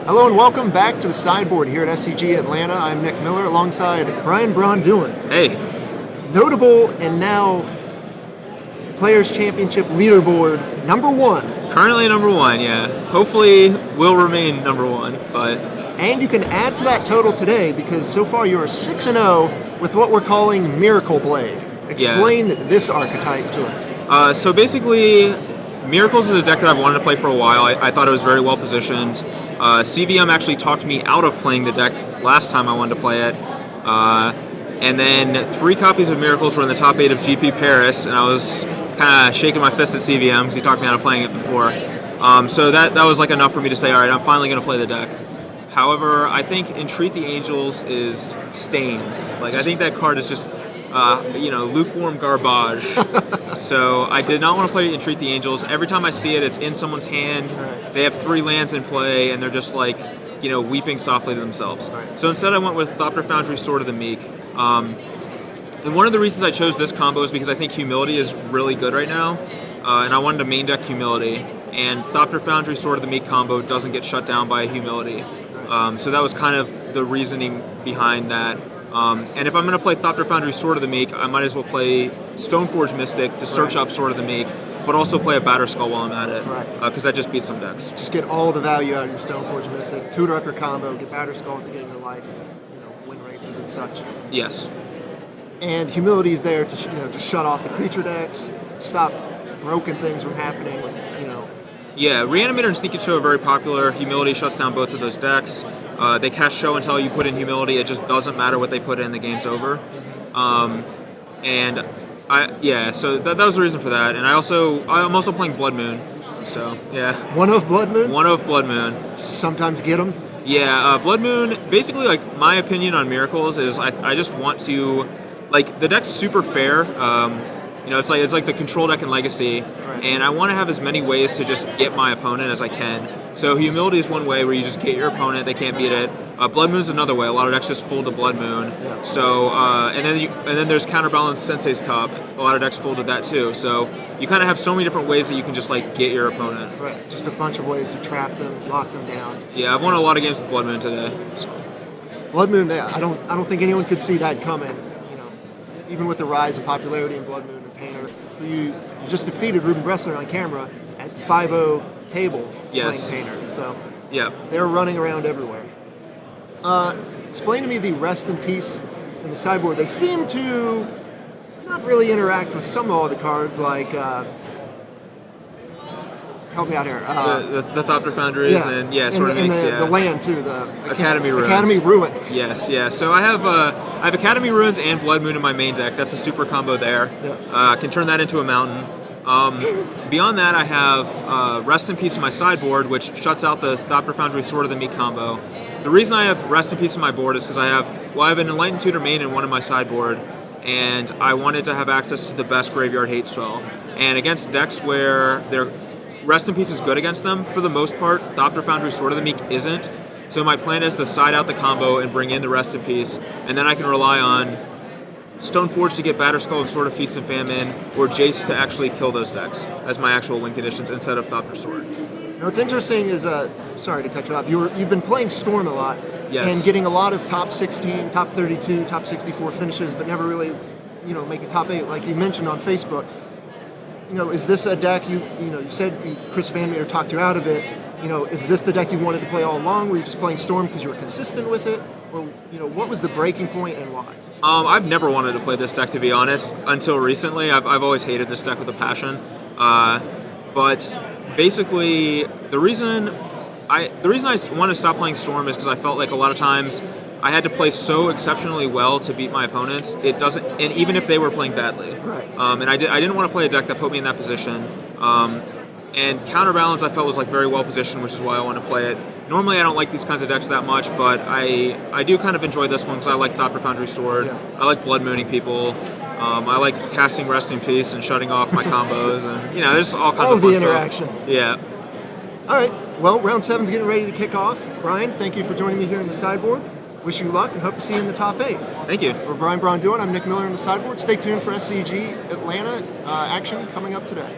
Hello and welcome back to the sideboard here at SCG Atlanta. I'm Nick Miller alongside Braun-Duin. Hey. Notable and now Players Championship leaderboard #1. Currently #1, yeah. Hopefully will remain #1, but... And you can add to that total today because so far you're 6-0 with what we're calling Miracle Blade. Explain this archetype to us. So basically, Miracles is a deck that I've wanted to play for a while. I thought it was very well positioned. CVM actually talked me out of playing the deck last time I wanted to play it. And then 3 copies of Miracles were in the top 8 of GP Paris, and I was kind of shaking my fist at CVM because he talked me out of playing it before. So that was like enough for me to say, all right, I'm finally going to play the deck. However, I think Entreat the Angels is stains. Like, I think that card is just, lukewarm garbage. So I did not want to play Entreat the Angels. Every time I see it, it's in someone's hand. Right. They have 3 lands in play, and they're just like, weeping softly to themselves. Right. So instead I went with Thopter Foundry, Sword of the Meek. And one of the reasons I chose this combo is because I think Humility is really good right now. And I wanted to main deck Humility. And Thopter Foundry, Sword of the Meek combo doesn't get shut down by Humility. So that was kind of the reasoning behind that. And if I'm going to play Thopter Foundry, Sword of the Meek, I might as well play Stoneforge Mystic to search up Sword of the Meek, but also play a Batterskull while I'm at it, because that just beats some decks. Just get all the value out of your Stoneforge Mystic, tutor up your combo, get Batterskull to get in your life, win races and such. Yes. And Humility is there to just shut off the creature decks, stop broken things from happening. Yeah, Reanimator and Sneak and Show are very popular. Humility shuts down both of those decks. They cast Show until you put in Humility. It just doesn't matter what they put in. The game's over. So that was the reason for that. And I'm also playing Blood Moon. So yeah. One of Blood Moon. One of Blood Moon. Sometimes get them. Yeah, Blood Moon. Basically, like my opinion on Miracles is I just want to, like, the deck's super fair. It's like the control deck in Legacy, and I want to have as many ways to just get my opponent as I can. So Humility is one way where you just get your opponent, they can't beat it. Blood Moon's another way. A lot of decks just fold to Blood Moon. Yeah. So and then there's Counterbalance Sensei's Tub. A lot of decks fold to that too. So you kind of have so many different ways that you can just like get your opponent. Right. Just a bunch of ways to trap them, lock them down. Yeah, I've won a lot of games with Blood Moon today. So. Blood Moon, I don't think anyone could see that coming. Even with the rise in popularity in Blood Moon and Painter, you just defeated Ruben Bressler on camera at the 5-0 table playing Painter. So yeah, they're running around everywhere. Explain to me the Rest in Peace in the sideboard. They seem to not really interact with some of all the cards, like help me out here. The Thopter Foundries and Sword of the Meek. The land too, the Academy Ruins. Academy Ruins. Yes, yeah. So I have Academy Ruins and Blood Moon in my main deck. That's a super combo there. Yeah. I can turn that into a mountain. Beyond that, I have Rest in Peace in my sideboard, which shuts out the Thopter Foundry, Sword of the Meek combo. The reason I have Rest in Peace in my board is because I have an Enlightened Tutor main in one in my sideboard, and I wanted to have access to the best Graveyard Hate spell. And against decks where they're Rest in Peace is good against them, for the most part, Thopter Foundry, Sword of the Meek isn't. So my plan is to side out the combo and bring in the Rest in Peace, and then I can rely on Stoneforge to get Batterskull and Sword of Feast and Famine, or Jace to actually kill those decks as my actual win conditions instead of Thopter Sword. What's interesting is, sorry to cut you off, you've been playing Storm a lot, and getting a lot of top 16, top 32, top 64 finishes, but never really, making top 8, like you mentioned on Facebook. Is this a deck you said Chris Van Meter talked you out of it? Is this the deck you wanted to play all along? Were you just playing Storm because you were consistent with it? Or, what was the breaking point and why? I've never wanted to play this deck, to be honest, until recently. I've always hated this deck with a passion. But basically, the reason I want to stop playing Storm is because I felt like a lot of times I had to play so exceptionally well to beat my opponents. And even if they were playing badly. Right. And I didn't want to play a deck that put me in that position. And Counterbalance I felt was like very well positioned, which is why I want to play it. Normally I don't like these kinds of decks that much, but I do kind of enjoy this one because I like Thopter Foundry Sword. Yeah. I like blood mooning people. I like casting Rest in Peace and shutting off my combos, and there's all kinds of fun the interactions. Stuff. Yeah. All right. Well, round 7's getting ready to kick off. Brian, thank you for joining me here in the sideboard. Wish you luck and hope to see you in the top 8. Thank you. For Braun-Duin, I'm Nick Miller in the sideboard. Stay tuned for SCG Atlanta action coming up today.